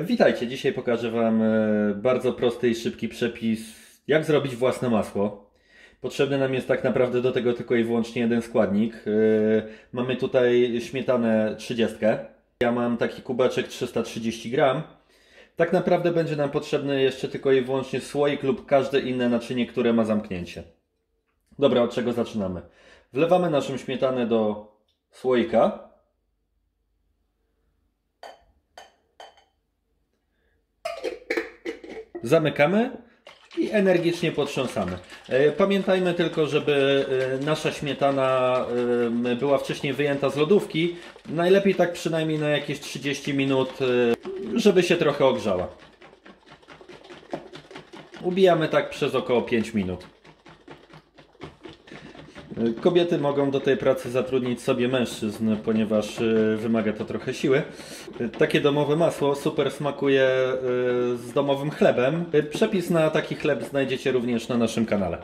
Witajcie, dzisiaj pokażę Wam bardzo prosty i szybki przepis, jak zrobić własne masło. Potrzebny nam jest tak naprawdę do tego tylko i wyłącznie jeden składnik. Mamy tutaj śmietanę 30. Ja mam taki kubeczek 330 gram. Tak naprawdę będzie nam potrzebny jeszcze tylko i wyłącznie słoik lub każde inne naczynie, które ma zamknięcie. Dobra, od czego zaczynamy? Wlewamy naszą śmietanę do słoika. Zamykamy i energicznie potrząsamy. Pamiętajmy tylko, żeby nasza śmietana była wcześniej wyjęta z lodówki. Najlepiej tak przynajmniej na jakieś 30 minut, żeby się trochę ogrzała. Ubijamy tak przez około 5 minut. Kobiety mogą do tej pracy zatrudnić sobie mężczyzn, ponieważ wymaga to trochę siły. Takie domowe masło super smakuje z domowym chlebem. Przepis na taki chleb znajdziecie również na naszym kanale.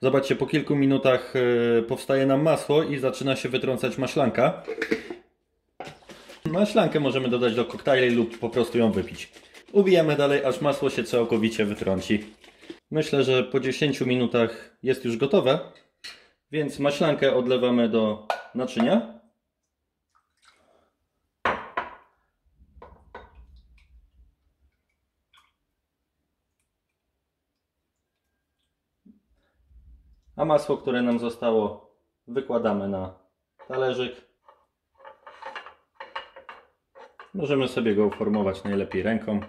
Zobaczcie, po kilku minutach powstaje nam masło i zaczyna się wytrącać maślanka. Maślankę możemy dodać do koktajli lub po prostu ją wypić. Ubijamy dalej, aż masło się całkowicie wytrąci. Myślę, że po 10 minutach jest już gotowe, więc maślankę odlewamy do naczynia. A masło, które nam zostało, wykładamy na talerzyk. Możemy sobie go uformować najlepiej ręką.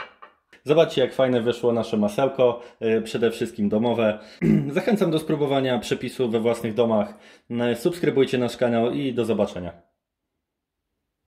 Zobaczcie, jak fajne wyszło nasze masełko, przede wszystkim domowe. Zachęcam do spróbowania przepisu we własnych domach. Subskrybujcie nasz kanał i do zobaczenia.